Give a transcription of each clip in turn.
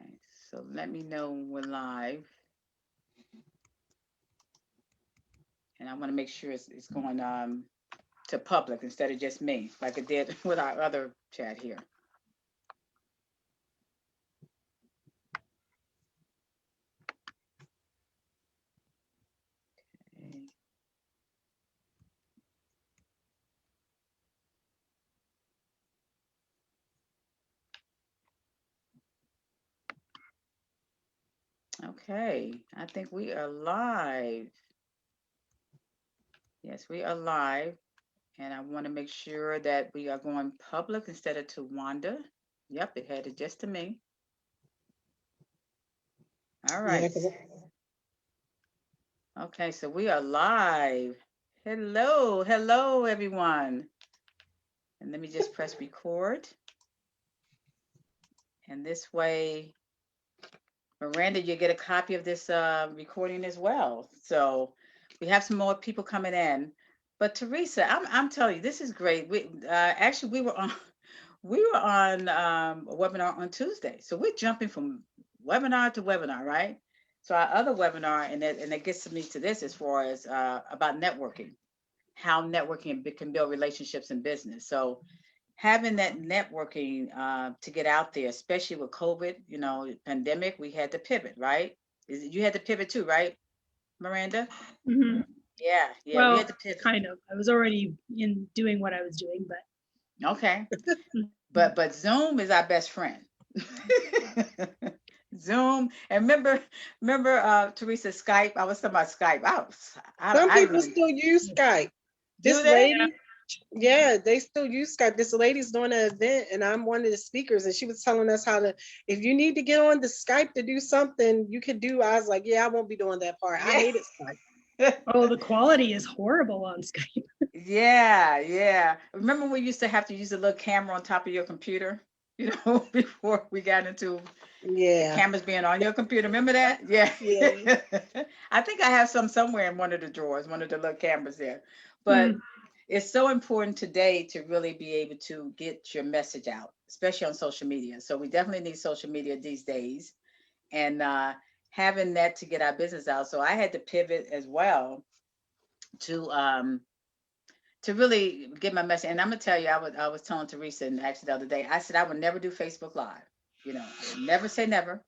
Okay, so let me know when we're live, and I want to make sure it's going to public instead of just me, like it did with our other chat here. Okay, I think we are live. Yes, we are live, and I want to make sure that we are going public instead of to Wanda. Yep, it had it just to me. All Yeah, right. 'cause Okay, so we are live. Hello, hello, everyone. And let me just press record. And this way, Miranda, you get a copy of this recording as well. So we have some more people coming in. But Teresa, I'm telling you, this is great. Actually we were on we were on a webinar on Tuesday. So we're jumping from webinar to webinar, right? So our other webinar, and it gets me to this as far as about networking, how networking can build relationships in business. So having that networking to get out there, especially with COVID, pandemic, we had to pivot, right? You had to pivot too, right, Miranda? Hmm. Yeah, yeah, we had Well, to pivot. kind of. I was already in doing what I was doing, but Okay, mhm. but Zoom is our best friend. Zoom, and remember, Teresa, Skype. I was talking about Skype. some I people really still use Skype. do This they? Yeah. lady, yeah, they still use Skype. This lady's doing an event, and I'm one of the speakers, and she was telling us how to. If you need to get on the Skype to do something, you could do. I was like, yeah, I won't be doing that part. I Yeah. hated Skype. Oh, the quality is horrible on Skype. Yeah, yeah. Remember we used to have to use a little camera on top of your computer, before we got into the Yeah, cameras being on your computer. Remember that? Yeah. yeah. I think I have some somewhere in one of the drawers, one of the little cameras there. But Mm. it's so important today to really be able to get your message out, especially on social media. So we definitely need social media these days, and having that to get our business out. So I had to pivot as well to really get my message. And I'm gonna tell you, I was telling Teresa and actually the other day, I said I would never do Facebook Live. Never say never.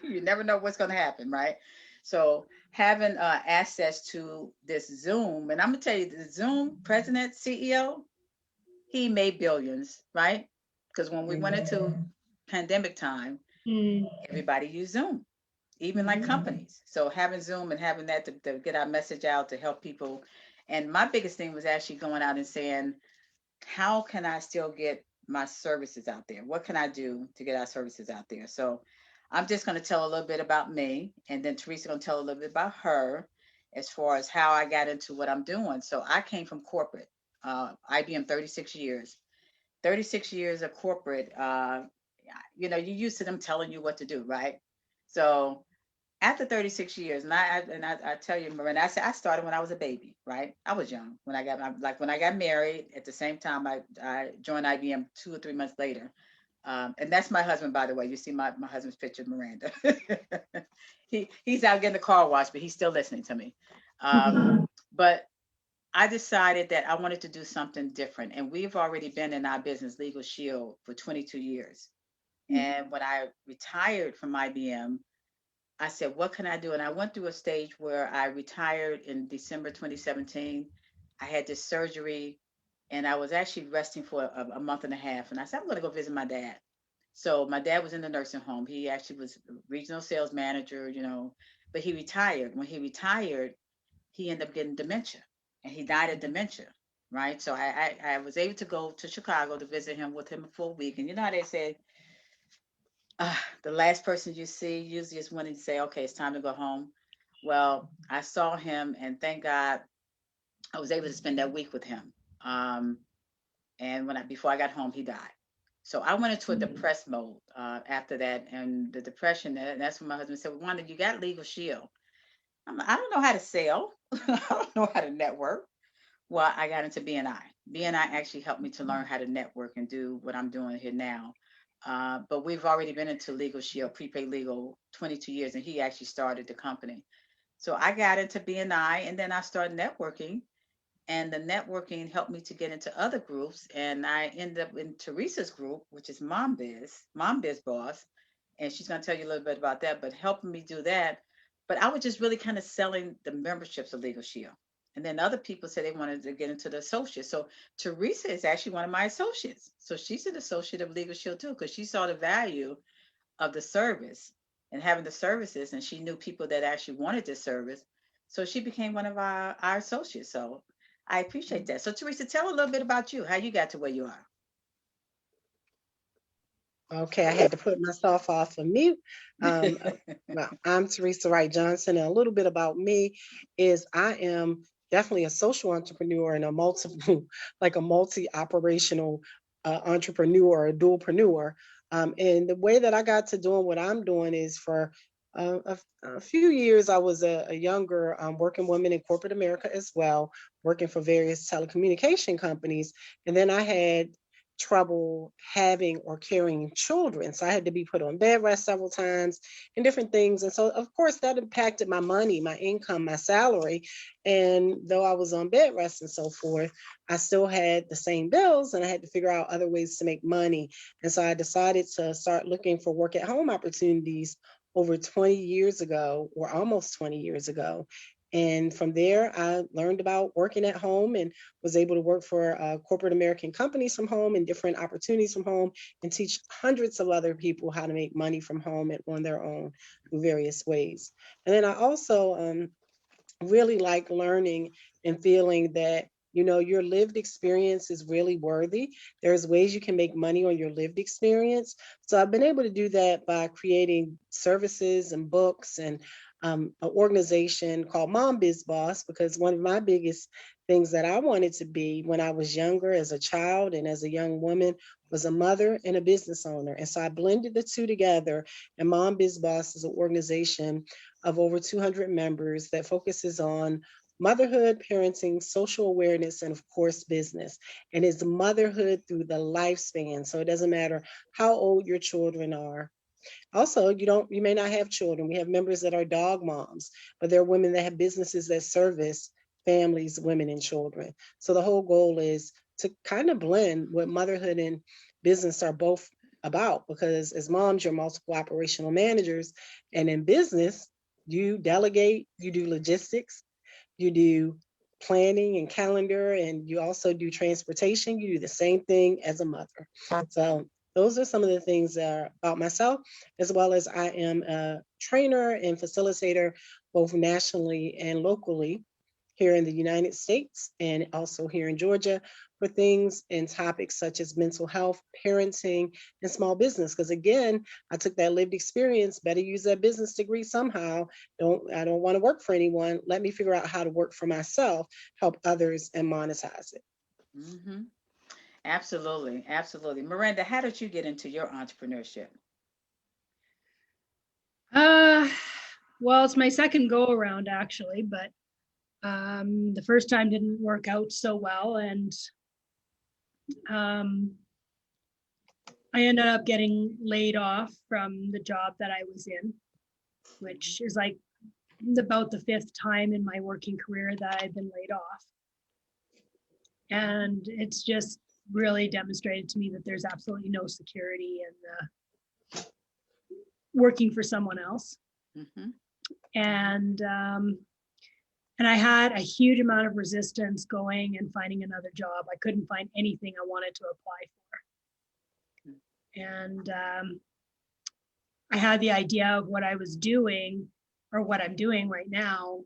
You never know what's gonna happen, right? So having access to this Zoom, and I'm gonna tell you, the Zoom president, CEO, he made billions, right? Because when we went Mhm, into pandemic time, Mm. everybody used Zoom, even like mhm. companies. So having Zoom and having that to get our message out to help people. And my biggest thing was actually going out and saying, how can I still get my services out there? What can I do to get our services out there? So I'm just going to tell a little bit about me, and then Teresa going to tell a little bit about her as far as how I got into what I'm doing. So I came from corporate, IBM, 36 years. 36 years of corporate, you're used to them telling you what to do, right? So after 36 years, and I tell you, Miranda, I said I started when I was a baby, right? I was young when I got married. At the same time, I joined IBM 2 or 3 months later, and that's my husband, by the way. You see my husband's picture, Miranda. He's out getting the car washed, but he's still listening to me. But I decided that I wanted to do something different, and we've already been in our business, Legal Shield, for 22 years. And when I retired from IBM, I said, what can I do? And I went through a stage where I retired in December 2017. I had this surgery and I was actually resting for a month and a half. And I said, I'm going to go visit my dad. So my dad was in the nursing home. He actually was regional sales manager, but he retired. When he retired, he ended up getting dementia and he died of dementia. Right. So I was able to go to Chicago to visit him with him for a week. And you know how they say, the last person you see usually is when you say, okay, it's time to go home. Well, I saw him, and thank God I was able to spend that week with him. Um, and before I got home, he died. So I went into a depressed mode after that, and the depression. And that's when my husband said, "Wanda, you got Legal Shield." I don't know how to sell. I don't know how to network. Well, I got into BNI. BNI actually helped me to learn how to network and do what I'm doing here now. But we've already been into Legal Shield, prepaid legal, 22 years, and he actually started the company. So I got into BNI, and then I started networking, and the networking helped me to get into other groups. And I ended up in Teresa's group, which is Mom Biz Boss. And she's going to tell you a little bit about that, but helping me do that. But I was just really kind of selling the memberships of Legal Shield. And then other people said they wanted to get into the associates. So Teresa is actually one of my associates. So she's an associate of Legal Shield too, because she saw the value of the service and having the services. And she knew people that actually wanted this service. So she became one of our associates. So I appreciate that. So Teresa, tell a little bit about you, how you got to where you are. Okay, I had to put myself off of mute. Well, I'm Teresa Wright Johnson, and a little bit about me is I am definitely a social entrepreneur and a multiple, like a multi-operational entrepreneur, a dualpreneur. And the way that I got to doing what I'm doing is for a few years, I was a younger working woman in corporate America as well, working for various telecommunication companies. And then I had trouble having or carrying children. So I had to be put on bed rest several times and different things. And so, of course, that impacted my money, my income, my salary. And though I was on bed rest and so forth, I still had the same bills and I had to figure out other ways to make money. And so I decided to start looking for work at home opportunities over 20 years ago, or almost 20 years ago. And from there, I learned about working at home and was able to work for corporate American companies from home and different opportunities from home and teach hundreds of other people how to make money from home and on their own through various ways. And then I also really like learning and feeling that your lived experience is really worthy. There's ways you can make money on your lived experience. So I've been able to do that by creating services and books and an organization called Mom Biz Boss, because one of my biggest things that I wanted to be when I was younger as a child and as a young woman was a mother and a business owner. And so I blended the two together. And Mom Biz Boss is an organization of over 200 members that focuses on motherhood, parenting, social awareness, and of course, business. And it's motherhood through the lifespan. So it doesn't matter how old your children are. Also, you may not have children. We have members that are dog moms, but there are women that have businesses that service families, women, and children. So the whole goal is to kind of blend what motherhood and business are both about, because as moms, you're multiple operational managers, and in business, you delegate, you do logistics, you do planning and calendar, and you also do transportation. You do the same thing as a mother. So those are some of the things that are about myself, as well as I am a trainer and facilitator both nationally and locally here in the United States and also here in Georgia for things and topics such as mental health, parenting, and small business. Because again, I took that lived experience, better use that business degree somehow. I don't want to work for anyone. Let me figure out how to work for myself, help others, and monetize it. Hmm. Absolutely, absolutely. Miranda, how did you get into your entrepreneurship? Uh, well, it's my second go around actually, but the first time didn't work out so well, and um, I ended up getting laid off from the job that I was in, which is like about the fifth time in my working career that I've been laid off. And it's just really demonstrated to me that there's absolutely no security in working for someone else. Hmm. And I had a huge amount of resistance going and finding another job. I couldn't find anything I wanted to apply for. And I had the idea of what I was doing, or what I'm doing right now,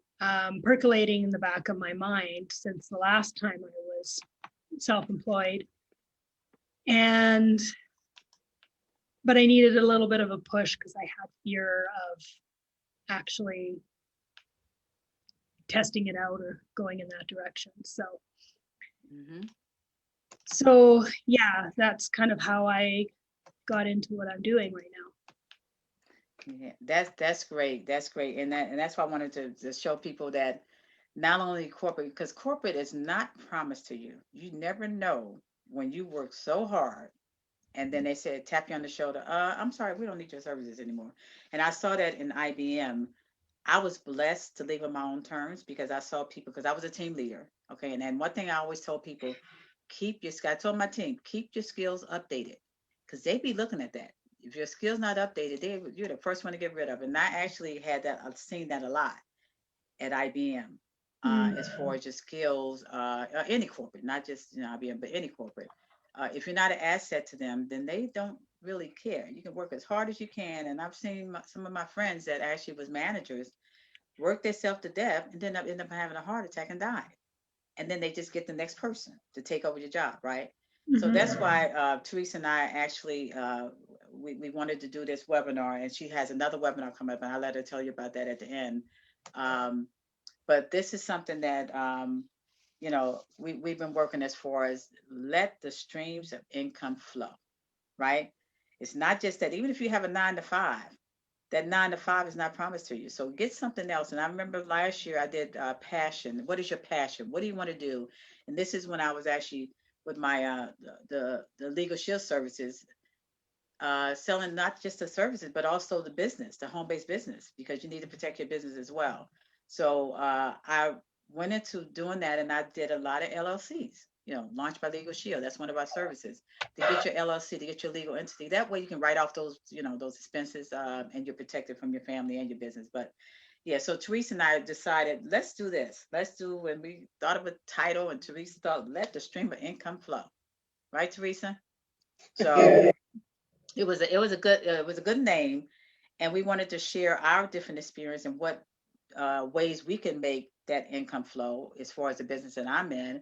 percolating in the back of my mind since the last time I was self-employed. But I needed a little bit of a push because I had fear of actually testing it out or going in that direction. Hmm. So yeah, that's kind of how I got into what I'm doing right now. Yeah, that's great. That's great. And that's why I wanted to show people that not only corporate, because corporate is not promised to you. You never know when you work so hard And then they said, tap you on the shoulder. I'm sorry, we don't need your services anymore. And I saw that in IBM. I was blessed to leave on my own terms because I saw people, because I was a team leader. Okay. And then one thing I always told people, I told my team, keep your skills updated because they be looking at that. If your skills not updated, you're the first one to get rid of it. And I actually had that, I've seen that a lot at IBM, as far as your skills, any corporate, not just IBM, but any corporate. If you're not an asset to them, then they don't really care. You can work as hard as you can, and I've seen some of my friends that actually was managers work themselves to death and then end up having a heart attack and die. And then they just get the next person to take over your job, right? So that's why Teresa and I actually we wanted to do this webinar, and she has another webinar coming up, and I'll let her tell you about that at the end. But this is something that we've been working as far as let the streams of income flow, right? It's not just that. Even if you have a 9 to 5, that 9 to 5 is not promised to you. So get something else. And I remember last year I did passion. What is your passion? What do you want to do? And this is when I was actually with my the Legal Shield services, selling not just the services but also the business, the home-based business, because you need to protect your business as well. So I went into doing that, and I did a lot of LLCs. Launched by Legal Shield. That's one of our services to get your LLC, to get your legal entity. That way you can write off those, those expenses, and you're protected from your family and your business. But yeah, so Teresa and I decided, let's do this. When we thought of a title, and Teresa thought, let the stream of income flow. Right, Teresa? So it was a good name, and we wanted to share our different experience and what ways we can make that income flow as far as the business that I'm in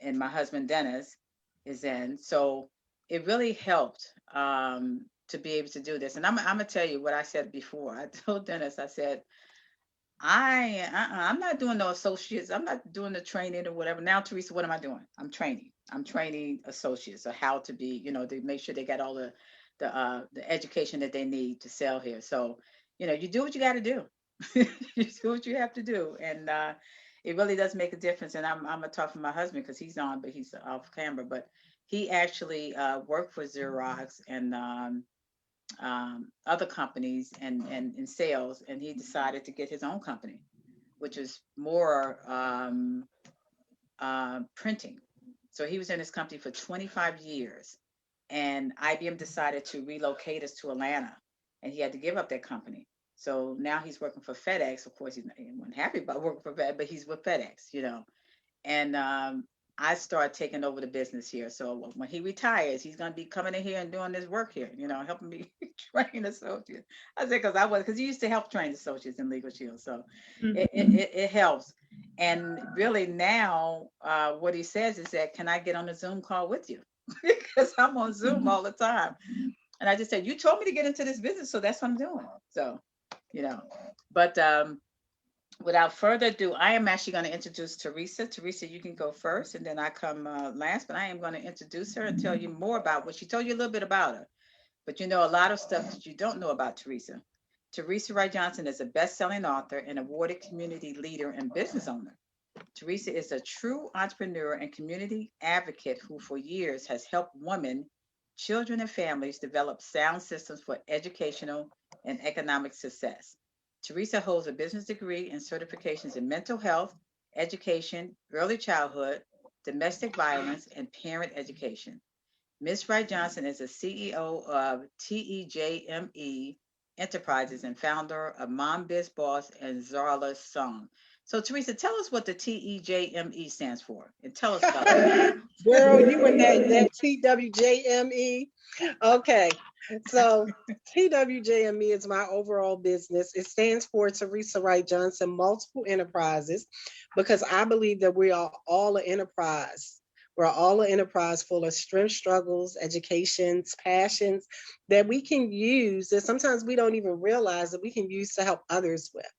and my husband Dennis is in. So it really helped to be able to do this. And I'm gonna tell you what I said before. I told Dennis, I said, I'm not doing no associates. I'm not doing the training or whatever. Now, Teresa, what am I doing? I'm training. I'm training associates or how to be, to make sure they got all the education that they need to sell here. So, you do what you got to do. You do what you have to do, and it really does make a difference. And I'm gonna talk for my husband because he's on, but he's off camera. But he actually worked for Xerox and other companies and in sales, and he decided to get his own company, which is more printing. So he was in his company for 25 years, and IBM decided to relocate us to Atlanta, and he had to give up that company. So now he's working for FedEx. Of course, he wasn't happy about working for FedEx, but he's with FedEx. And I started taking over the business here. So when he retires, he's going to be coming in here and doing this work here, helping me train associates. I said, because he used to help train associates in Legal Shield. So it helps. And really now, what he says is that, can I get on a Zoom call with you? Because I'm on Zoom all the time. And I just said, you told me to get into this business, so that's what I'm doing. So, but without further ado, I am actually going to introduce Teresa. Teresa, you can go first, and then I come last, but I am going to introduce her and tell you more about what she told you a little bit about her. But a lot of stuff that you don't know about Teresa. Teresa Wright Johnson is a best-selling author and awarded community leader and business owner. Teresa is a true entrepreneur and community advocate who for years has helped women, children, and families develop sound systems for educational and economic success. Teresa holds a business degree and certifications in mental health, education, early childhood, domestic violence, and parent education. Ms. Wright Johnson is the CEO of TEJME Enterprises and founder of Mom Biz Boss and Zarla Song. So Teresa, tell us what the TEJME stands for, and tell us about that. Girl, you and that TWJME. Okay, so TWJME is my overall business. It stands for Teresa Wright Johnson Multiple Enterprises, because I believe that we are all an enterprise. We're all an enterprise full of strengths, struggles, educations, passions that we can use, that sometimes we don't even realize that we can use to help others with,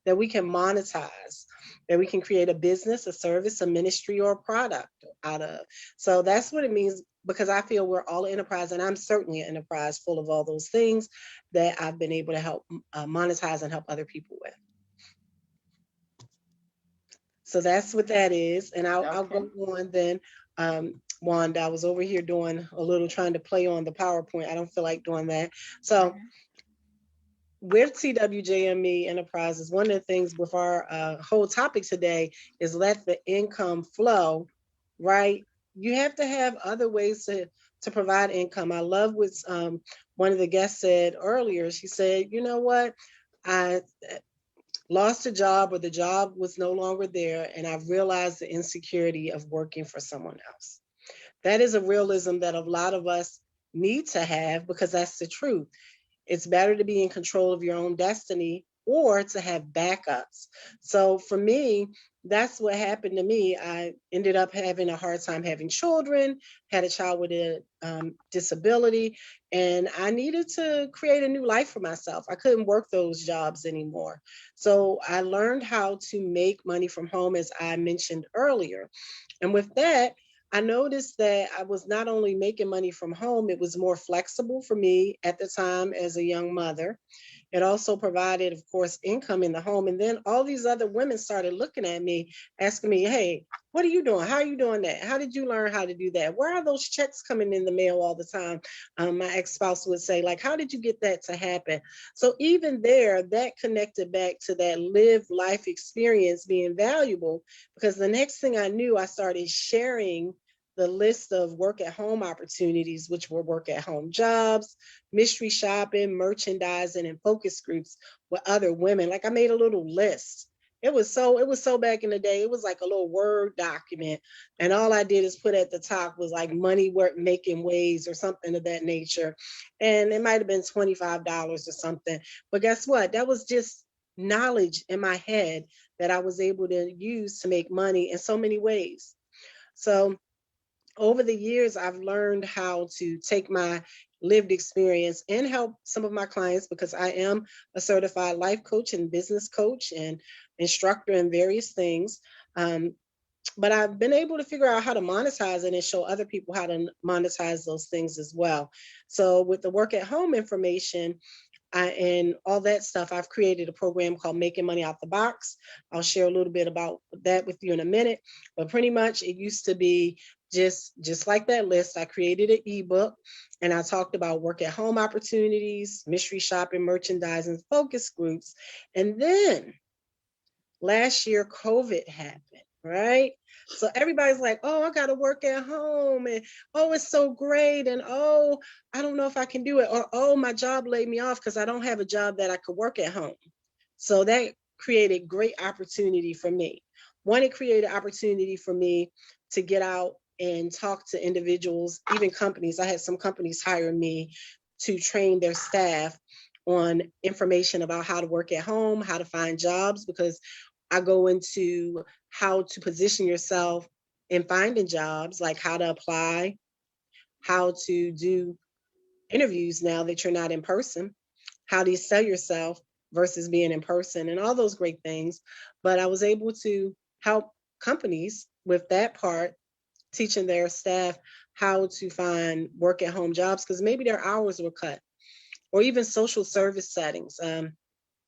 that we can monetize, that we can create a business, a service, a ministry, or a product out of. So that's what it means, because I feel we're all an enterprise, and I'm certainly an enterprise full of all those things that I've been able to help monetize and help other people with. So that's what that is. And I'll go on then. Wanda. I was over here doing a little trying to play on the PowerPoint. I don't feel like doing that. So Mhm. with TWJME Enterprises, one of the things with our whole topic today is let the income flow, right? You have to have other ways to provide income. I love what one of the guests said earlier. She said, you know what? I lost a job or the job was no longer there, and I realized the insecurity of working for someone else. That is a realism that a lot of us need to have because that's the truth. It's better to be in control of your own destiny or to have backups. So for me, that's what happened to me. I ended up having a hard time having children, had a child with a disability, and I needed to create a new life for myself. I couldn't work those jobs anymore. So I learned how to make money from home, as I mentioned earlier. And with that, I noticed that I was not only making money from home, it was more flexible for me at the time as a young mother. It also provided, of course, income in the home. And then all these other women started looking at me, asking me, hey, what are you doing? How are you doing that? How did you learn how to do that? Where are those checks coming in the mail all the time? My ex-spouse would say, like, how did you get that to happen? So even there, that connected back to that live life experience being valuable, because the next thing I knew, I started sharing the list of work at home opportunities, which were work at home jobs, mystery shopping, merchandising, and focus groups with other women. Like I made a little list. It was so back in the day. It was like a little Word document. And all I did is put at the top was like money work making ways or something of that nature. And it might have been $25 or something. But guess what? That was just knowledge in my head that I was able to use to make money in so many ways. So over the years, I've learned how to take my lived experience and help some of my clients because I am a certified life coach and business coach and instructor in various things. Um, but I've been able to figure out how to monetize it and show other people how to monetize those things as well. So with the work at home information, and all that stuff, I've created a program called Making Money Out the Box. I'll share a little bit about that with you in a minute. But pretty much it used to be just like that list. I created an ebook and I talked about work at home opportunities, mystery shopping, merchandising, focus groups. And then last year, COVID happened, right? So everybody's like, oh, I got to work at home. And oh, it's so great. And oh, I don't know if I can do it. Or oh, my job laid me off because I don't have a job that I could work at home. So that created great opportunity for me. One, it created opportunity for me to get out and talk to individuals, even companies. I had some companies hire me to train their staff on information about how to work at home, how to find jobs, because I go into how to position yourself in finding jobs, like how to apply, how to do interviews now that you're not in person, how do you sell yourself versus being in person, and all those great things. But I was able to help companies with that part, teaching their staff how to find work at home jobs because maybe their hours were cut, or even social service settings.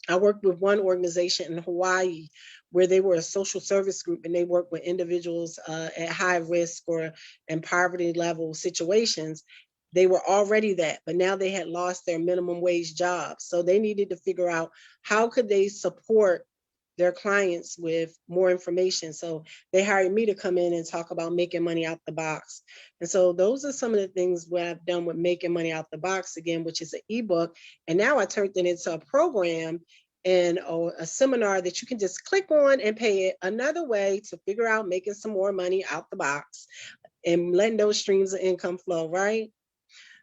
I worked with one organization in Hawaii where they were a social service group and they worked with individuals at high risk or in poverty level situations. They were already that, but now they had lost their minimum wage jobs. So they needed to figure out how could they support their clients with more information. So they hired me to come in and talk about making money out the box. And so those are some of the things what I've done with making money out the box again, which is an ebook. And now I turned it into a program and a seminar that you can just click on and pay it. Another way to figure out making some more money out the box and letting those streams of income flow, right?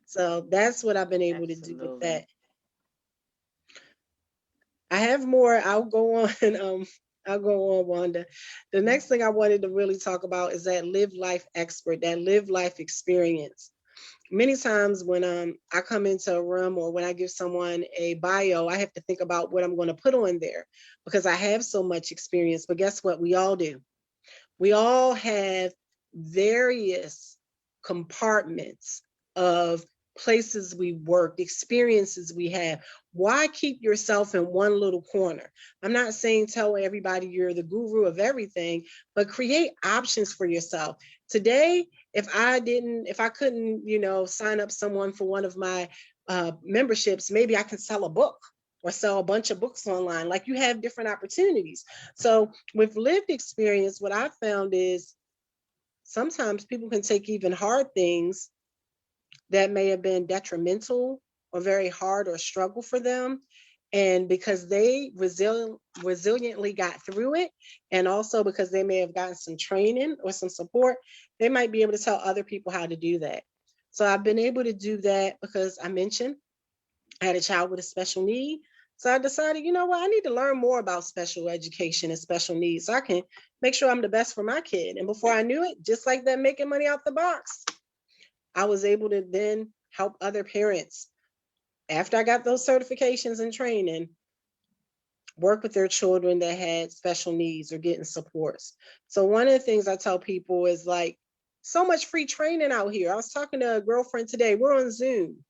So that's what I've been able to do with that. Absolutely. I have more. I'll go on. I'll go on, Wanda. The next thing I wanted to really talk about is that live life expert, that live life experience. Many times when I come into a room or when I give someone a bio, I have to think about what I'm going to put on there because I have so much experience. But guess what? We all do. We all have various compartments of places we worked, experiences we have. Why keep yourself in one little corner? I'm not saying tell everybody you're the guru of everything, but create options for yourself. Today, if I couldn't, sign up someone for one of my memberships, maybe I can sell a book or sell a bunch of books online. Like, you have different opportunities. So with lived experience, what I found is sometimes people can take even hard things that may have been detrimental or very hard or struggle for them. And because they resiliently got through it, and also because they may have gotten some training or some support, they might be able to tell other people how to do that. So I've been able to do that because I mentioned I had a child with a special need. So I decided, you know what, I need to learn more about special education and special needs so I can make sure I'm the best for my kid. And before I knew it, just like that, making money out the box, I was able to then help other parents after I got those certifications and training, work with their children that had special needs or getting supports. So one of the things I tell people is, like, so much free training out here. I was talking to a girlfriend today, we're on Zoom,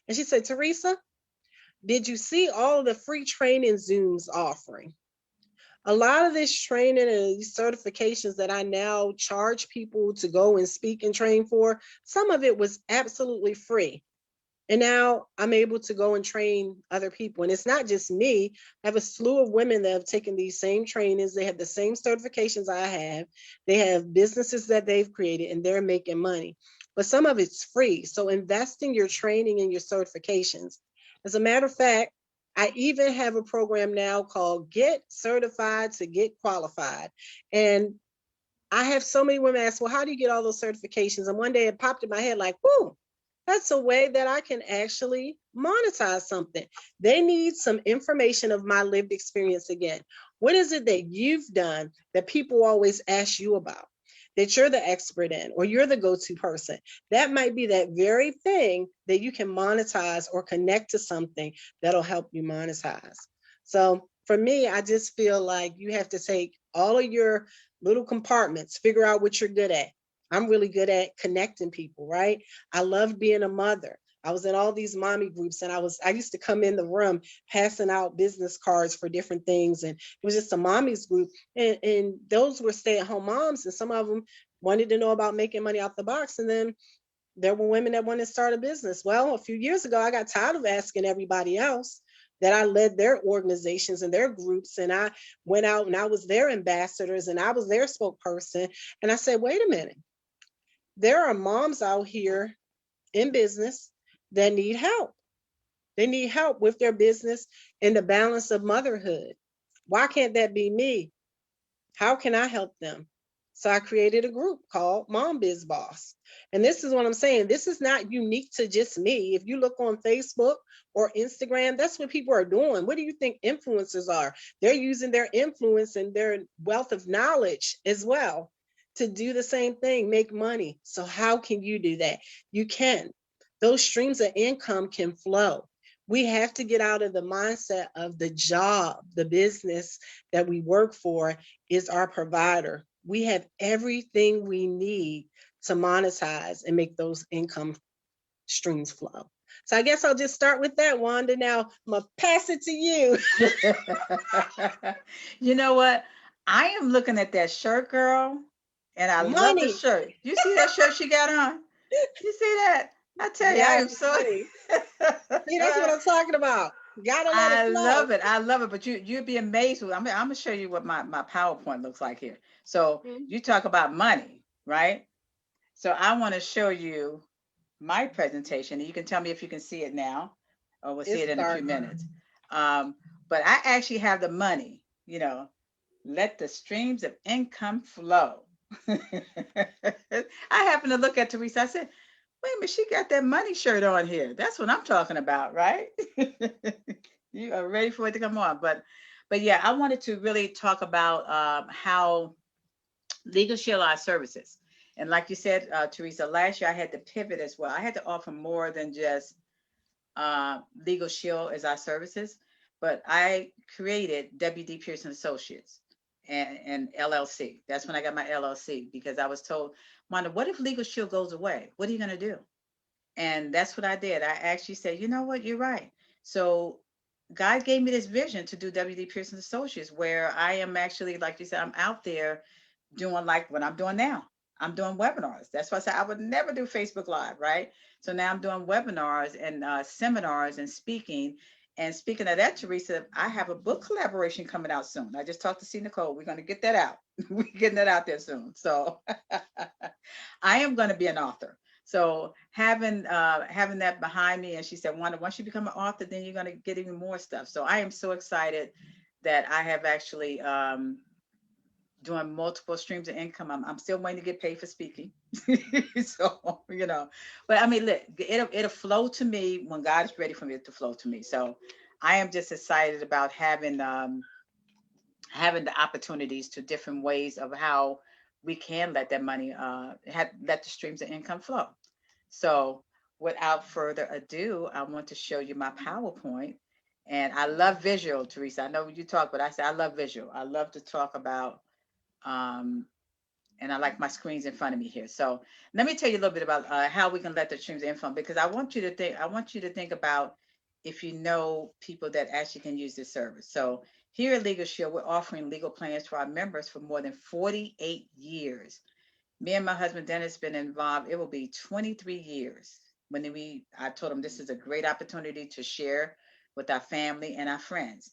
and she said, Teresa, did you see all of the free training Zoom's offering? A lot of this training and these certifications that I now charge people to go and speak and train for, some of it was absolutely free. And now I'm able to go and train other people. And it's not just me. I have a slew of women that have taken these same trainings. They have the same certifications I have. They have businesses that they've created and they're making money. But some of it's free. So invest in your training and your certifications. As a matter of fact, I even have a program now called Get Certified to Get Qualified. And I have so many women ask, well, how do you get all those certifications? And one day it popped in my head like, whoo, that's a way that I can actually monetize something. They need some information of my lived experience again. What is it that you've done that people always ask you about, that you're the expert in, or you're the go-to person? That might be that very thing that you can monetize or connect to something that'll help you monetize. So for me, I just feel like you have to take all of your little compartments, figure out what you're good at. I'm really good at connecting people, right? I love being a mother. I was in all these mommy groups, and I used to come in the room passing out business cards for different things. And it was just a mommy's group. And those were stay-at-home moms. And some of them wanted to know about making money out the box. And then there were women that wanted to start a business. Well, a few years ago, I got tired of asking everybody else that I led their organizations and their groups. And I went out and I was their ambassadors and I was their spokesperson. And I said, wait a minute. There are moms out here in business that need help. They need help with their business and the balance of motherhood. Why can't that be me? How can I help them? So I created a group called Mom Biz Boss. And this is what I'm saying. This is not unique to just me. If you look on Facebook or Instagram, that's what people are doing. What do you think influencers are? They're using their influence and their wealth of knowledge as well to do the same thing, make money. So how can you do that? You can. Those streams of income can flow. We have to get out of the mindset of the job, the business that we work for is our provider. We have everything we need to monetize and make those income streams flow. So I guess I'll just start with that, Wanda. Now I'm gonna pass it to you. You know what? I am looking at that shirt, girl, and I love the Money. shirt. You see that shirt she got on? You see that? I tell you, I am Yes, so. money. See, that's what I'm talking about. Gotta let I it flow. love it. I love it. But you'd be amazed. I'm gonna show you what my PowerPoint looks like here. So Mhm. you talk about money, right? So I want to show you my presentation, and you can tell me if you can see it now, or we'll see It's it in a few dark. minutes. But I actually have the money. Let the streams of income flow. I happened to look at Teresa. I said, wait a minute, she got that money shirt on here. That's what I'm talking about, right? You are ready for it to come on. But yeah, I wanted to really talk about how Legal Shield our services. And like you said, Teresa, last year I had to pivot as well. I had to offer more than just Legal Shield as our services, but I created WD Pearson Associates and LLC. That's when I got my LLC because I was told, Wanda, what if Legal Shield goes away? What are you going to do? And that's what I did. I actually said, you know what, you're right. So God gave me this vision to do WD Pearson Associates, where I am actually, like you said, I'm out there doing like what I'm doing now. I'm doing webinars. That's why I said I would never do Facebook Live, right? So now I'm doing webinars and seminars and speaking. And speaking of that, Teresa, I have a book collaboration coming out soon. I just talked to C. Nicole. We're going to get that out. We're getting that out there soon. So I am going to be an author. So having that behind me, and she said, Wanda, once you become an author, then you're going to get even more stuff. So I am so excited that I have actually doing multiple streams of income. I'm still waiting to get paid for speaking. So, but I mean, look, it'll flow to me when God is ready for it to flow to me. So I am just excited about having the opportunities to different ways of how we can let that money, let the streams of income flow. So without further ado, I want to show you my PowerPoint. And I love visual, Teresa. I know you talk, but I say I love visual. I love to talk about um, and I like my screens in front of me here. So let me tell you a little bit about how we can let the streams info, because I want you to think about if you know people that actually can use this service. So here at Legal Shield, we're offering legal plans to our members for more than 48 years. Me and my husband Dennis been involved. It will be 23 years. I told him this is a great opportunity to share with our family and our friends,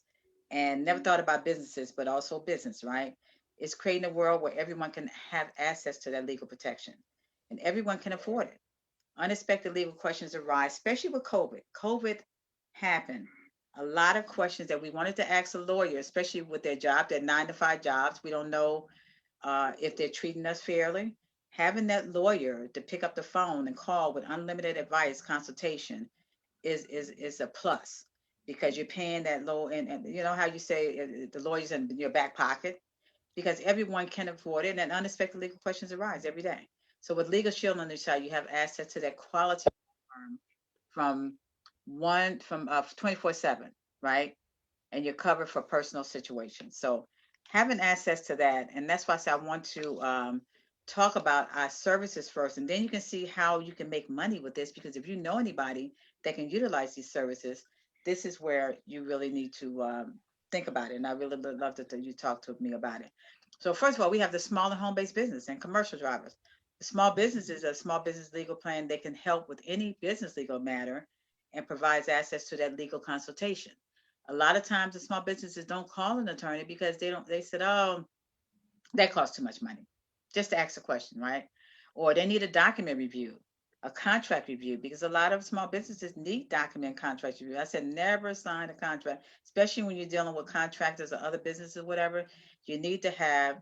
and never thought about businesses, but also business, right? It's creating a world where everyone can have access to that legal protection, and everyone can afford it. Unexpected legal questions arise, especially with COVID. COVID happened. A lot of questions that we wanted to ask a lawyer, especially with their job, their 9 to 5 jobs. We don't know if they're treating us fairly. Having that lawyer to pick up the phone and call with unlimited advice consultation is a plus, because you're paying that low, and you know how you say the lawyer's in your back pocket, because everyone can afford it, and unexpected legal questions arise every day. So with Legal Shield on the side, you have access to that quality firm from 24/7, right? And you're covered for personal situations. So having access to that, and that's why I say I want to talk about our services first, and then you can see how you can make money with this. Because if you know anybody that can utilize these services, this is where you really need to think about it. And I really would love to you talk to me about it. So first of all, we have the small and home-based business and commercial drivers. The small business is a small business legal plan. They can help with any business legal matter and provides access to that legal consultation. A lot of times the small businesses don't call an attorney because they said, oh, that costs too much money just to ask a question, right? Or they need a document review, a contract review, because a lot of small businesses need document contract review. I said never sign a contract, especially when you're dealing with contractors or other businesses or whatever. You need to have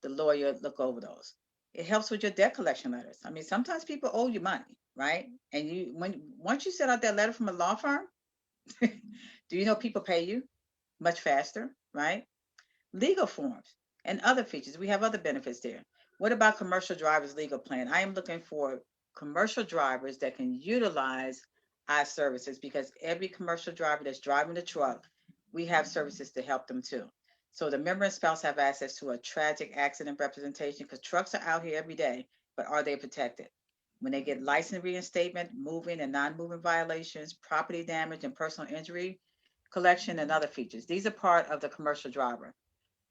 the lawyer look over those. It helps with your debt collection letters. I mean, sometimes people owe you money, right? And once you send out that letter from a law firm, do you know people pay you much faster, right? Legal forms and other features. We have other benefits there. What about commercial drivers legal plan? I am looking for commercial drivers that can utilize our services, because every commercial driver that's driving the truck, we have services to help them too. So the member and spouse have access to a tragic accident representation, because trucks are out here every day, but are they protected? When they get license reinstatement, moving and non-moving violations, property damage and personal injury collection, and other features. These are part of the commercial driver.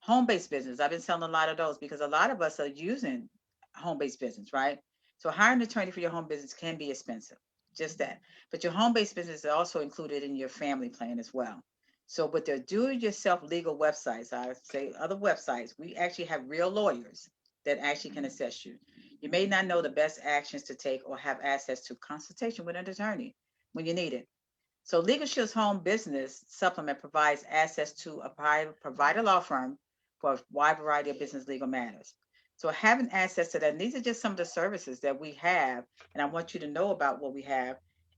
Home-based business. I've been selling a lot of those because a lot of us are using home-based business, right? So hiring an attorney for your home business can be expensive, just that. But your home-based business is also included in your family plan as well. So with their do-it-yourself legal websites, I say other websites, we actually have real lawyers that actually can assist you. You may not know the best actions to take or have access to consultation with an attorney when you need it. So Legal Shield's home business supplement provides access to a provider law firm for a wide variety of business legal matters. So having access to that, and these are just some of the services that we have, and I want you to know about what we have.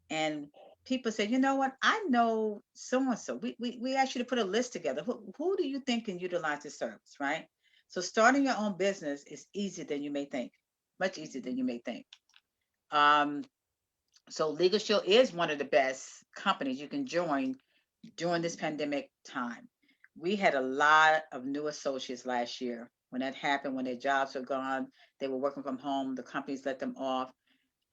And people say, you know what, I know so and so. We ask you to put a list together. Who do you think can utilize this service, right? So starting your own business is easier than you may think, much easier than you may think. Um, so Legal Shield is one of the best companies you can join during this pandemic time. We had a lot of new associates last year. When that happened, when their jobs were gone, they were working from home, the companies let them off.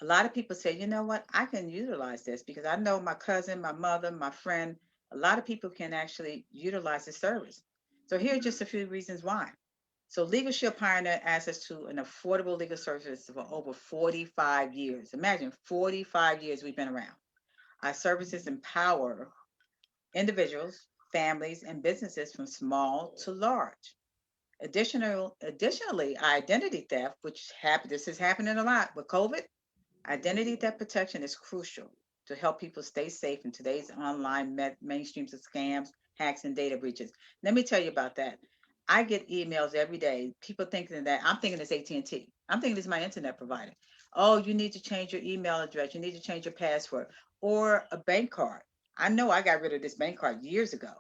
A lot of people say, you know what, I can utilize this because I know my cousin, my mother, my friend, a lot of people can actually utilize this service. So here are just a few reasons why. So Legal Shield pioneered access to an affordable legal service for over 45 years. Imagine 45 years we've been around. Our services empower individuals, families, and businesses from small to large. Additionally, identity theft, this is happening a lot with COVID. Identity theft protection is crucial to help people stay safe in today's online mainstreams of scams, hacks, and data breaches. Let me tell you about that. I get emails every day. People thinking that I'm thinking it's AT&T. I'm thinking it's my internet provider. Oh, you need to change your email address. You need to change your password or a bank card. I know I got rid of this bank card years ago,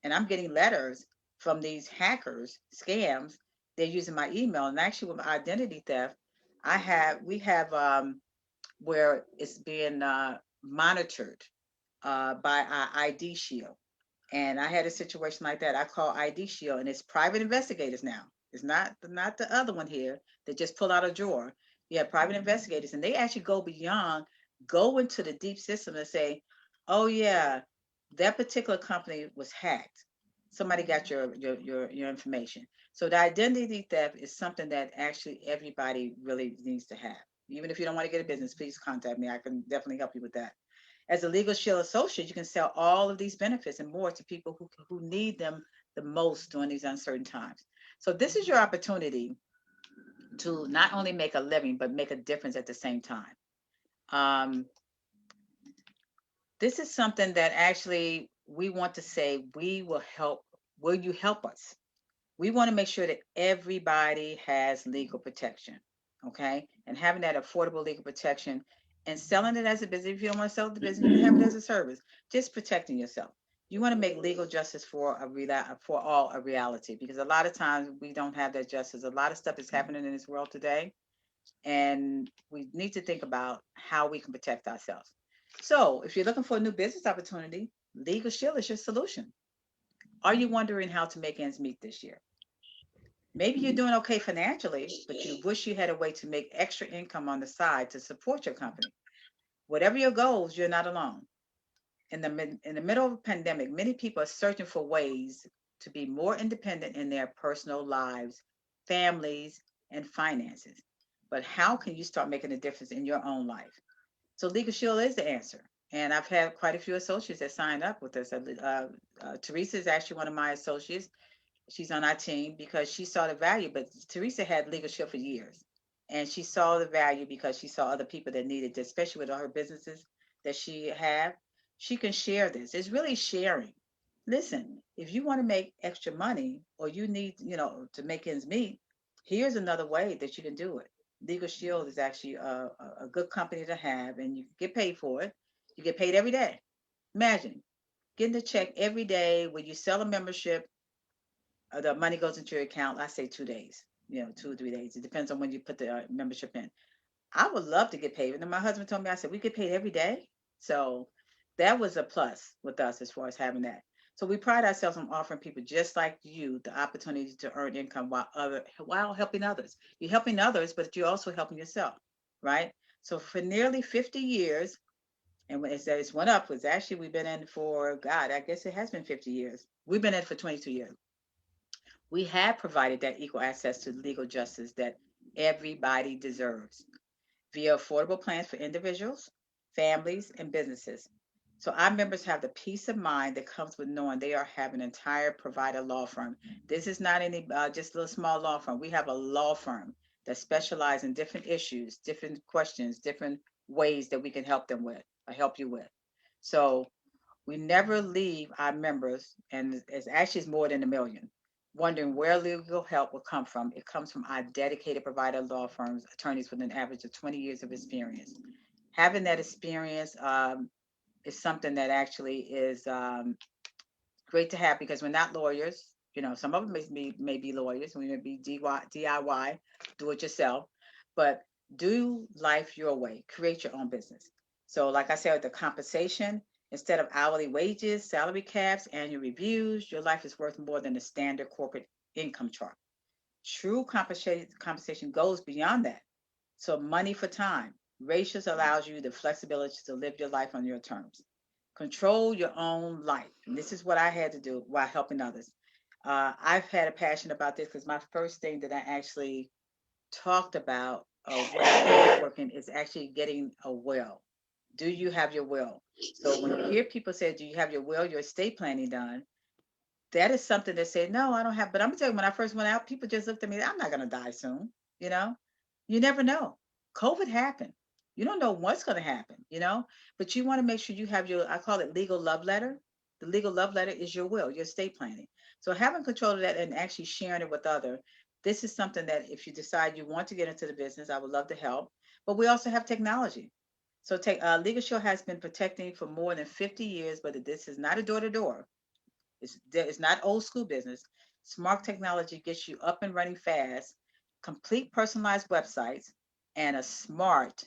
and I'm getting letters from these hackers, scams. They're using my email, and actually with identity theft, we have where it's being monitored by our ID Shield. And I had a situation like that. I call ID Shield, and it's private investigators now. It's not the other one here that just pull out a drawer. You have private investigators, and they actually go beyond, go into the deep system and say, "Oh yeah, that particular company was hacked. Somebody got your information." So the identity theft is something that actually everybody really needs to have. Even if you don't want to get a business, please contact me. I can definitely help you with that. As a Legal Shield associate, you can sell all of these benefits and more to people who need them the most during these uncertain times. So this is your opportunity to not only make a living, but make a difference at the same time. Um, this is something that actually we want to say, we will help. Will you help us? We want to make sure that everybody has legal protection, okay? And having that affordable legal protection and selling it as a business. If you don't want to sell the business, you can have it as a service. Just protecting yourself. You want to make legal justice for all a reality, because a lot of times we don't have that justice. A lot of stuff is happening in this world today, and we need to think about how we can protect ourselves. So, if you're looking for a new business opportunity, Legal Shield is your solution. Are you wondering how to make ends meet this year? Maybe you're doing okay financially, but you wish you had a way to make extra income on the side to support your company. Whatever your goals, you're not alone. In the middle of a pandemic, many people are searching for ways to be more independent in their personal lives, families, and finances. But how can you start making a difference in your own life? So Legal Shield is the answer. And I've had quite a few associates that signed up with us. Teresa is actually one of my associates. She's on our team because she saw the value. But Teresa had Legal Shield for years, and she saw the value because she saw other people that needed it, especially with all her businesses that she have. She can share this. It's really sharing. Listen, if you want to make extra money or you need, to make ends meet, here's another way that you can do it. Legal Shield is actually a good company to have, and you get paid for it. You get paid every day. Imagine getting a check every day when you sell a membership. The money goes into your account. I say 2 days, 2 or 3 days. It depends on when you put the membership in. I would love to get paid. And then my husband told me, I said, we get paid every day. So that was a plus with us as far as having that. So we pride ourselves on offering people just like you the opportunity to earn income while helping others. You're helping others, but you're also helping yourself, right? So for nearly 50 years, and when it says it's went up, was actually we've been in for God, I guess it has been 50 years. We've been in for 22 years. We have provided that equal access to legal justice that everybody deserves via affordable plans for individuals, families, and businesses. So our members have the peace of mind that comes with knowing they have an entire provider law firm. This is not any just a little small law firm. We have a law firm that specializes in different issues, different questions, different ways that we can help them with or help you with. So we never leave our members, and it's actually more than a million, wondering where legal help will come from. It comes from our dedicated provider law firms, attorneys with an average of 20 years of experience. Having that experience is something that actually is great to have, because we're not lawyers. Some of them may be lawyers. We may be DIY, do it yourself, but do life your way. Create your own business. So, like I said, the compensation, instead of hourly wages, salary caps, annual reviews, your life is worth more than the standard corporate income chart. True compensation goes beyond that. So, money for time. Ratios allows you the flexibility to live your life on your terms. Control your own life. And this is what I had to do while helping others. I've had a passion about this because my first thing that I actually talked about when I was networking is actually getting a will. Do you have your will? So when you hear people say, "Do you have your will, your estate planning done?" That is something that say, "No, I don't have." But I'm gonna tell you, when I first went out, people just looked at me. I'm not gonna die soon. You know, you never know. COVID happened. You don't know what's gonna happen. But you want to make sure you have your. I call it legal love letter. The legal love letter is your will, your estate planning. So having control of that and actually sharing it with other. This is something that if you decide you want to get into the business, I would love to help. But we also have technology. So Legal Shield has been protecting for more than 50 years, but this is not a door to door. It's not old school business. Smart technology gets you up and running fast, complete personalized websites, and a smart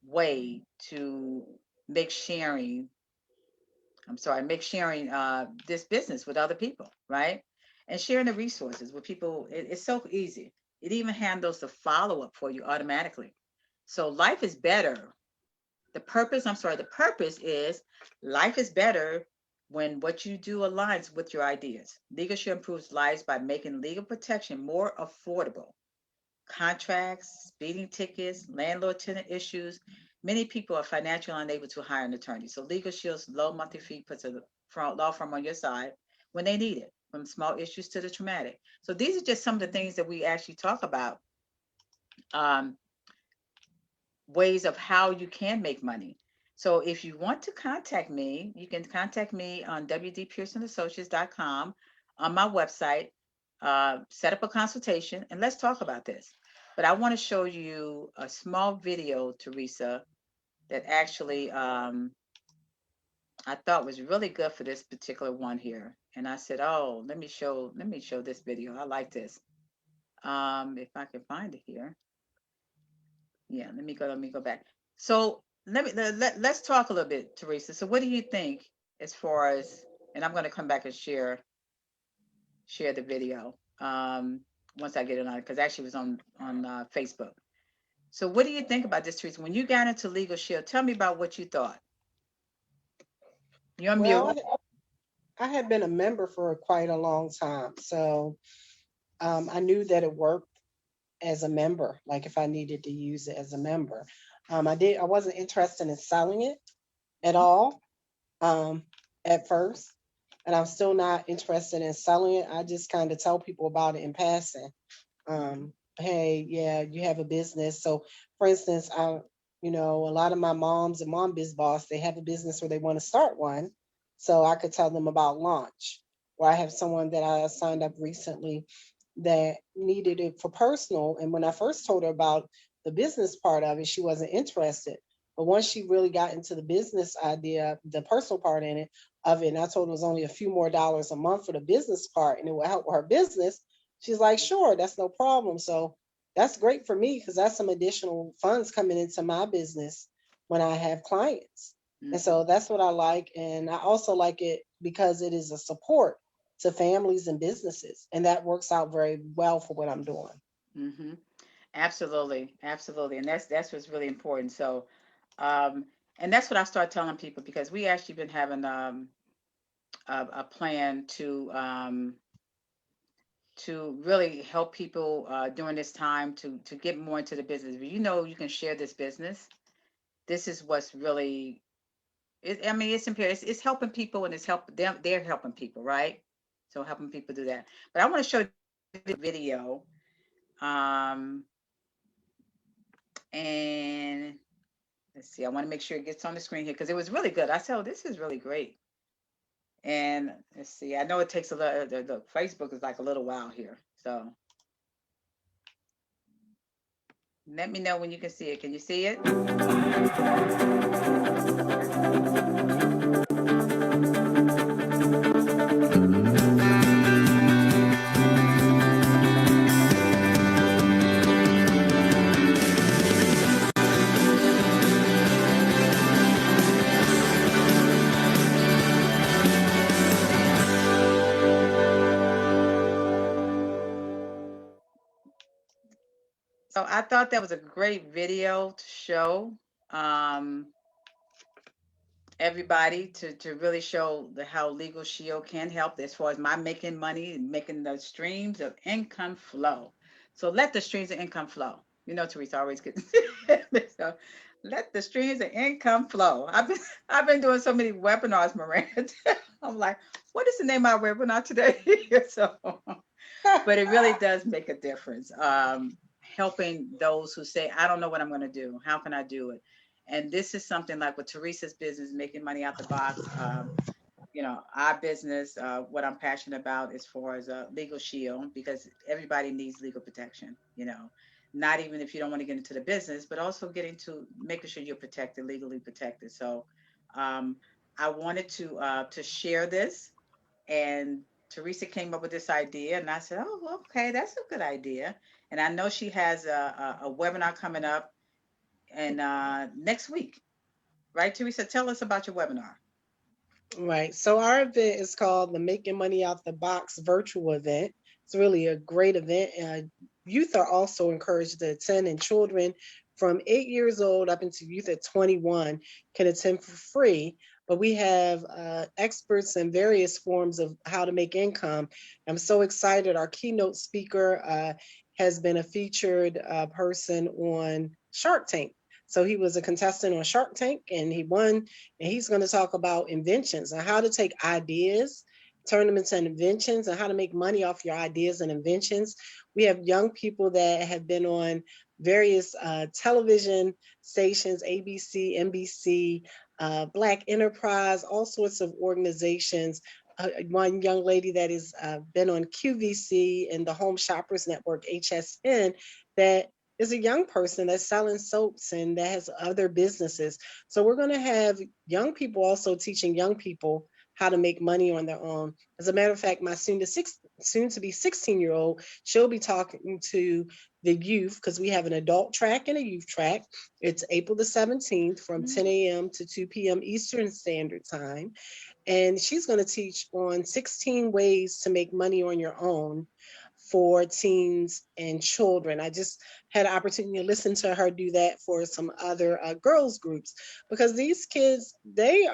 way to make sharing, make sharing this business with other people, right? And sharing the resources with people, it's so easy. It even handles the follow up for you automatically. So life is better. The purpose is life is better when what you do aligns with your ideas. Legal Shield improves lives by making legal protection more affordable. Contracts, speeding tickets, landlord tenant issues. Many people are financially unable to hire an attorney. So Legal Shield's low monthly fee puts a law firm on your side when they need it, from small issues to the traumatic. So these are just some of the things that we actually talk about, um, ways of how you can make money. So if you want to contact me, you can contact me on wdpearsonassociates.com, on my website, set up a consultation, and let's talk about this. But I want to show you a small video, Teresa, that actually I thought was really good for this particular one here. And I said, oh, let me show this video. I like this. If I can find it here. Yeah, let me go back. So let's talk a little bit, Teresa. So what do you think as far as, and I'm going to come back and share the video once I get it on, because actually it was on Facebook. So what do you think about this, Teresa? When you got into Legal Shield, tell me about what you thought. You're on mute. Well, I had been a member for quite a long time, so I knew that it worked as a member. Like if I needed to use it as a member, I wasn't interested in selling it at all um, at first, and I'm still not interested in selling it. I just kind of tell people about it in passing. Hey, yeah, you have a business. So, for instance, a lot of my moms and mom biz boss, they have a business or they want to start one. So I could tell them about launch. Or I have someone that I signed up recently that needed it for personal. And when I first told her about the business part of it, she wasn't interested. But once she really got into the business idea, the personal part in it of it, and I told her it was only a few more dollars a month for the business part and it would help her business, she's like, sure, that's no problem. So that's great for me because that's some additional funds coming into my business when I have clients. And Mm-hmm. so that's what I like. And I also like it because it is a support to families and businesses. And that works out very well for what I'm doing. Mm-hmm. Absolutely, absolutely, and that's what's really important. So, um, and that's what I start telling people, because we actually been having a plan to really help people during this time to get more into the business. But you can share this business. This is what's really. I mean, it's important. It's helping people, and it's help them. They're helping people, right? So helping people do that. But I want to show the video, um, and let's see. I want to make sure it gets on the screen here because it was really good. I said, "Oh, this is really great." And let's see. I know it takes a little. The Facebook is like a little while here, so let me know when you can see it. Can you see it? So I thought that was a great video to show. Um, everybody to really show how Legal Shield can help as far as my making money and making the streams of income flow. So let the streams of income flow. You know, Teresa always gets so let the streams of income flow. I've been doing so many webinars, Miranda. I'm like, what is the name of our webinar today? So, but it really does make a difference. Helping those who say, I don't know what I'm going to do. How can I do it? And this is something like with Teresa's business, making money out the box. You know, our business, what I'm passionate about as far as Legal Shield, because everybody needs legal protection, you know, not even if you don't want to get into the business, but also getting to making sure you're protected, legally protected. So um, I wanted to share this, and Teresa came up with this idea, and I said, oh, okay, that's a good idea. And I know she has a webinar coming up and next week, right, Teresa? Tell us about your webinar. Right. So our event is called the Making Money Out the Box virtual event. It's really a great event. Youth are also encouraged to attend, and children from 8 years old up into youth at 21 can attend for free. But we have experts in various forms of how to make income. I'm so excited. Our keynote speaker has been a featured person on Shark Tank. So he was a contestant on Shark Tank and he won. And he's going to talk about inventions and how to take ideas, turn them into inventions, and how to make money off your ideas and inventions. We have young people that have been on various television stations, ABC, NBC, Black Enterprise, all sorts of organizations. One young lady that has been on QVC and the Home Shoppers Network, HSN, that is a young person that's selling soaps and that has other businesses. So we're going to have young people also teaching young people how to make money on their own. As a matter of fact, my soon to be 16-year-old, she'll be talking to the youth because we have an adult track and a youth track. It's April the 17th from 10 a.m. to 2 p.m. Eastern Standard Time. And she's going to teach on 16 ways to make money on your own for teens and children. I just had an opportunity to listen to her do that for some other girls groups, because these kids, they're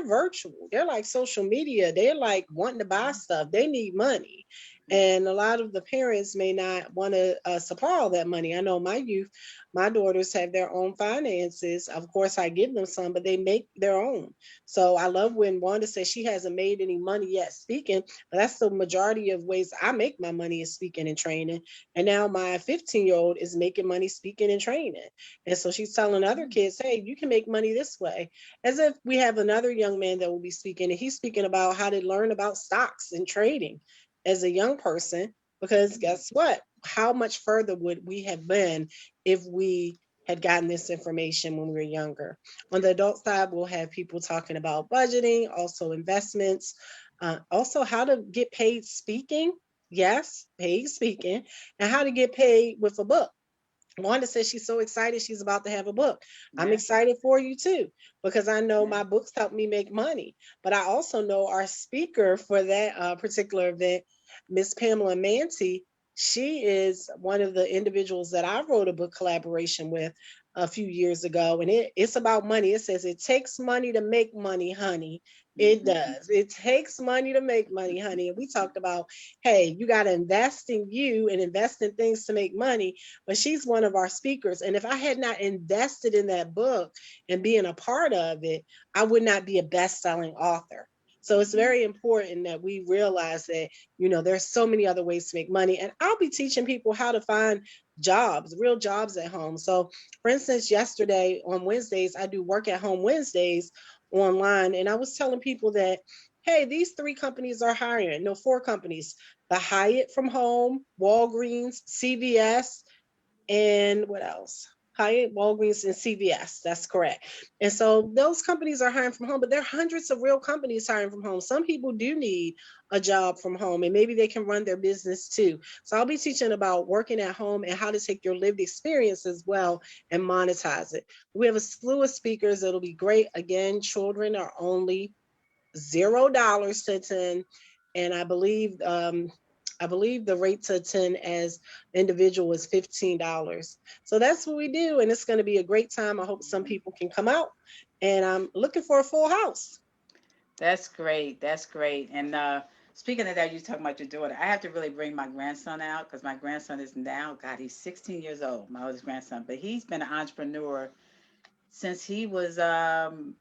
virtual. They're like social media. They're like wanting to buy stuff. They need money. And a lot of the parents may not want to supply all that money. I know my youth, my daughters have their own finances. Of course, I give them some, but they make their own. So I love when Wanda says she hasn't made any money yet speaking, but that's the majority of ways I make my money is speaking and training. And now my 15-year-old is making money speaking and training. And so she's telling other kids, hey, you can make money this way. As if we have another young man that will be speaking, and he's speaking about how to learn about stocks and trading as a young person, because guess what? How much further would we have been if we had gotten this information when we were younger? On the adult side, we'll have people talking about budgeting, also investments, also how to get paid speaking. Yes, paid speaking, and how to get paid with a book. Wanda says she's so excited she's about to have a book. I'm Yeah. excited for you too, because I know Yeah. my books help me make money. But I also know our speaker for that particular event, Miss Pamela Manti, she is one of the individuals that I wrote a book collaboration with a few years ago. And it's about money. It says it takes money to make money, honey. It Mhm. does. It takes money to make money, honey. And we talked about, hey, you got to invest in you and invest in things to make money. But she's one of our speakers. And if I had not invested in that book and being a part of it, I would not be a best-selling author. So it's very important that we realize that, there's so many other ways to make money. And I'll be teaching people how to find jobs, real jobs at home. So for instance, yesterday on Wednesdays, I do work at home Wednesdays online. And I was telling people that, hey, these 3 companies are hiring. No, 4 companies. The Hyatt from home, Walgreens, CVS, and what else? Hyatt, Walgreens, and CVS. That's correct. And so those companies are hiring from home, but there are hundreds of real companies hiring from home. Some people do need a job from home, and maybe they can run their business too. So I'll be teaching about working at home and how to take your lived experience as well and monetize it. We have a slew of speakers that'll be great. Again, children are only $0 to attend, and I believe the rate to attend as individual is $15. So that's what we do, and it's going to be a great time. I hope some people can come out and I'm looking for a full house. That's great. That's great. And speaking of that, you talking about your daughter. I have to really bring my grandson out because my grandson is now, God, he's 16 years old, my oldest grandson. But he's been an entrepreneur since he was 12,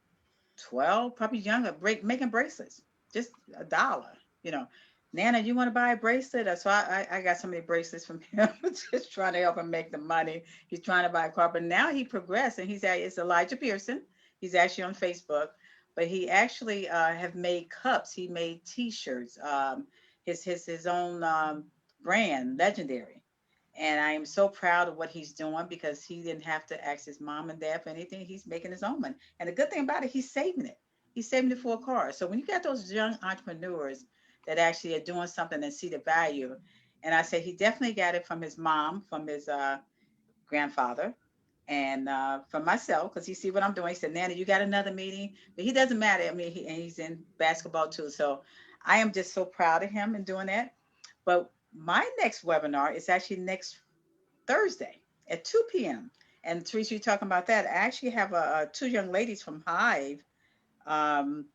probably younger, making bracelets, just $1. You know, Nana, you want to buy a bracelet? So I got so many bracelets from him, just trying to help him make the money. He's trying to buy a car, but now he progressed, and it's Elijah Pearson. He's actually on Facebook, but he actually have made cups. He made T-shirts. His own brand, Legendary. And I am so proud of what he's doing because he didn't have to ask his mom and dad for anything. He's making his own money. And the good thing about it, he's saving it. He's saving it for a car. So when you got those young entrepreneurs that actually are doing something and see the value, and I say he definitely got it from his mom, from his grandfather, and from myself, because he see what I'm doing. He said, Nana, you got another meeting? But he doesn't matter. I mean, he's in basketball too. So I am just so proud of him in doing that. But my next webinar is actually next Thursday at 2 p.m. And Teresa, you're talking about that. I actually have two young ladies from um,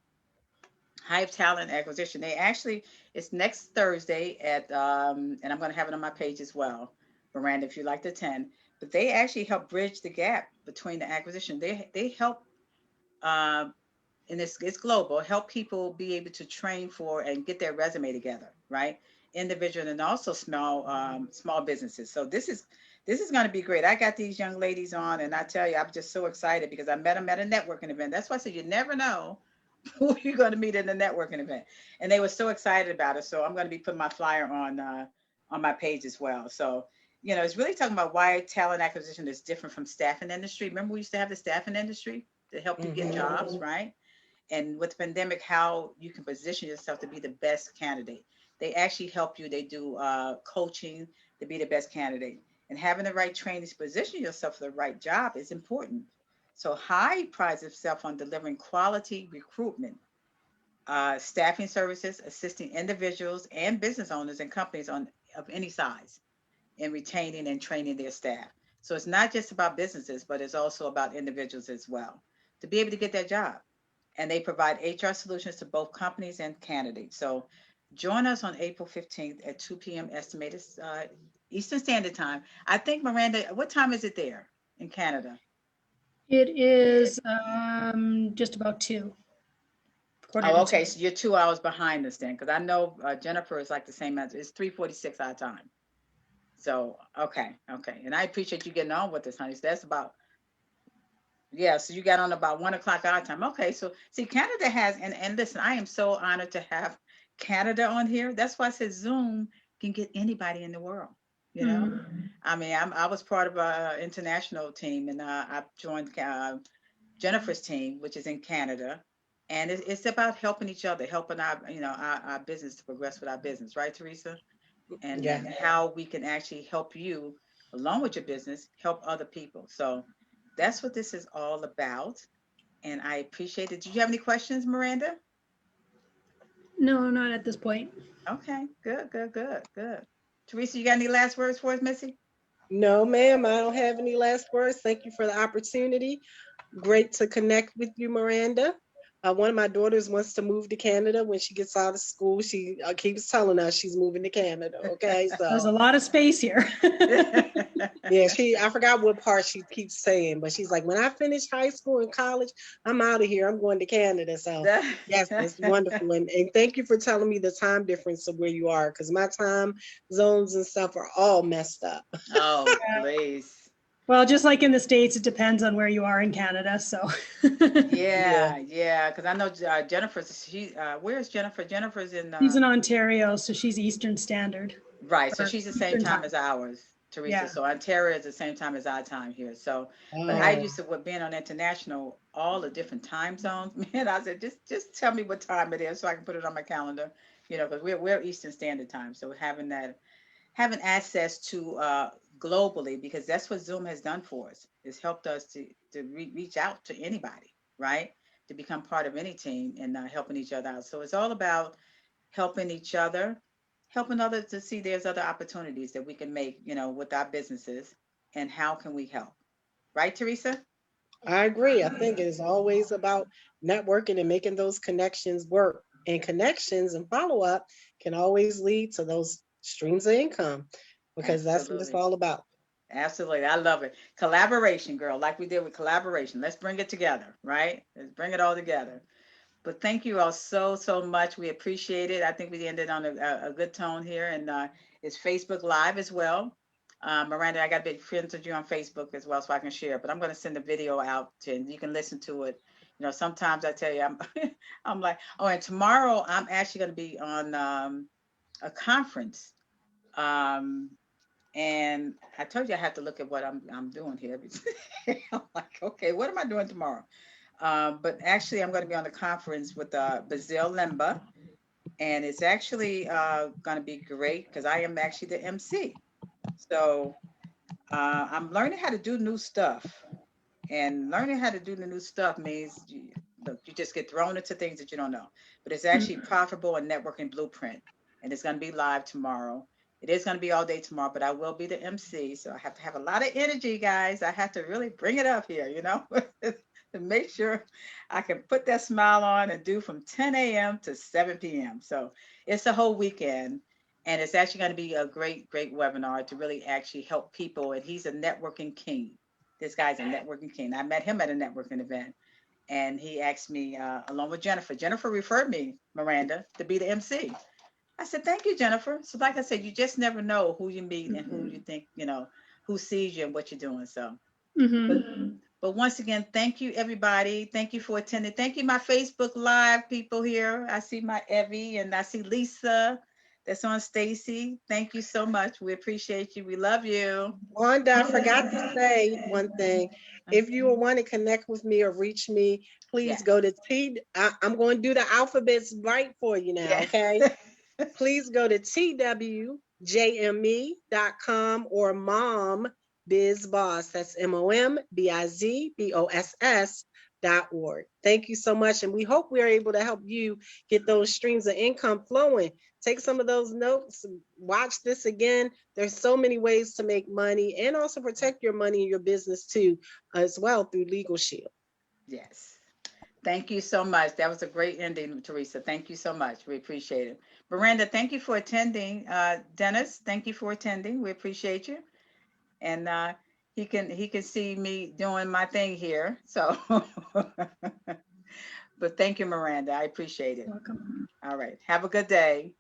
Hive Talent Acquisition. It's next Thursday and I'm going to have it on my page as well, Miranda, if you'd like to attend. But they actually help bridge the gap between the acquisition. They help, uh, and it's global, help people be able to train for and get their resume together, right? Individual and also small businesses. So this is going to be great. I got these young ladies on, and I tell you, I'm just so excited because I met them at a networking event. That's why I said you never know who you're going to meet in a networking event, and they were so excited about it. So I'm going to be putting my flyer on my page as well. So it's really talking about why talent acquisition is different from staffing industry. Remember, we used to have the staffing industry to help you get jobs, right? And with the pandemic, how you can position yourself to be the best candidate. They actually help you. They do coaching to be the best candidate. And having the right training to position yourself for the right job is important. So High prides itself on delivering quality recruitment, staffing services, assisting individuals and business owners and companies of any size in retaining and training their staff. So it's not just about businesses, but it's also about individuals as well to be able to get that job. And they provide HR solutions to both companies and candidates. So join us on April 15th at 2 p.m. estimated Eastern Standard Time. I think, Miranda, what time is it there in Canada? It is just about 2. Oh, okay. So you're 2 hours behind us then, because I know Jennifer is like the same as it's 3:46 our time. So okay. And I appreciate you getting on with this, honey. So that's about so you got on about 1 o'clock our time. Okay, so see, Canada has and listen, I am so honored to have Canada on here. That's why I said Zoom can get anybody in the world. I mean, I was part of a international team, and I joined Jennifer's team, which is in Canada, and it's about helping each other, helping our business to progress with our business, right, Teresa? And how we can actually help you along with your business, help other people. So that's what this is all about. And I appreciate it. Do you have any questions, Miranda? No, not at this point. Okay, good. Teresa, you got any last words for us, Missy? No, ma'am, I don't have any last words. Thank you for the opportunity. Great to connect with you, Miranda. One of my daughters wants to move to Canada when she gets out of school. She keeps telling us she's moving to Canada. Okay, so there's a lot of space here. yeah, I forgot what part she keeps saying, but she's like, when I finish high school and college, I'm out of here. I'm going to Canada. So yes, it's wonderful. And thank you for telling me the time difference of where you are, because my time zones and stuff are all messed up. Oh, please. Well, just like in the States, it depends on where you are in Canada. So yeah. Because I know Jennifer's. Where's Jennifer? Jennifer's in. She's in Ontario, so she's Eastern Standard. Right. So she's the same time as ours, Teresa. Yeah. So Ontario is the same time as our time here. So, but I used to being on international, all the different time zones. Man, I said just tell me what time it is so I can put it on my calendar. Because we're Eastern Standard Time. So having access to globally, because that's what Zoom has done for us. It's helped us to reach out to anybody, right? To become part of any team and helping each other out. So it's all about helping each other, helping others to see there's other opportunities that we can make, with our businesses, and how can we help? Right, Teresa? I agree. I think it's always about networking and making those connections work. And connections and follow up can always lead to those streams of income because that's what it's Absolutely. all about. Absolutely. I love it. Collaboration, girl, like we did with collaboration. Let's bring it together, right? Let's bring it all together. But thank you all so, so much. We appreciate it. I think we ended on a good tone here. And it's Facebook Live as well. Miranda, I got to be friends with you on Facebook as well so I can share. But I'm going to send the video out to, and you can listen to it. You know, sometimes I tell you, I'm, I'm like, oh, and tomorrow I'm actually going to be on a conference. Um, and I told you I have to look at what I'm doing here. I'm like, okay, what am I doing tomorrow? But actually, I'm going to be on a conference with Bazil Lemba, and it's actually going to be great because I am actually the MC. So I'm learning how to do new stuff, and learning how to do the new stuff means look, you just get thrown into things that you don't know. But it's actually profitable and networking blueprint, and it's going to be live tomorrow. It is going to be all day tomorrow, but I will be the MC, so I have to have a lot of energy, guys. I have to really bring it up here, you know, to make sure I can put that smile on and do from 10 a.m. to 7 p.m. So it's a whole weekend, and it's actually going to be a great, great webinar to really actually help people. And he's a networking king. This guy's a networking king. I met him at a networking event, and he asked me, along with Jennifer. Jennifer referred me, Miranda, to be the MC. I said, "Thank you, Jennifer." So, like I said, you just never know who you meet and who you think, you know, who sees you and what you're doing. So, but, Mhm. but once again, thank you, everybody. Thank you for attending. Thank you, my Facebook Live people here. I see my Evie and I see Lisa. That's on Stacy. Thank you so much. We appreciate you. We love you. Wanda, I forgot to say one thing. If you Okay. want to connect with me or reach me, please Yes. go to I'm going to do the alphabets right for you now, Yeah. okay? Please go to twjme.com or Mom Biz Boss. That's MOMBIZBOSS.org. Thank you so much. And we hope we are able to help you get those streams of income flowing. Take some of those notes, watch this again. There's so many ways to make money and also protect your money and your business too, as well through Legal Shield. Yes. Thank you so much. That was a great ending, Teresa. Thank you so much. We appreciate it. Miranda, thank you for attending. Dennis, thank you for attending. We appreciate you. And he can see me doing my thing here. So, but thank you, Miranda. I appreciate it. Welcome. All right. Have a good day.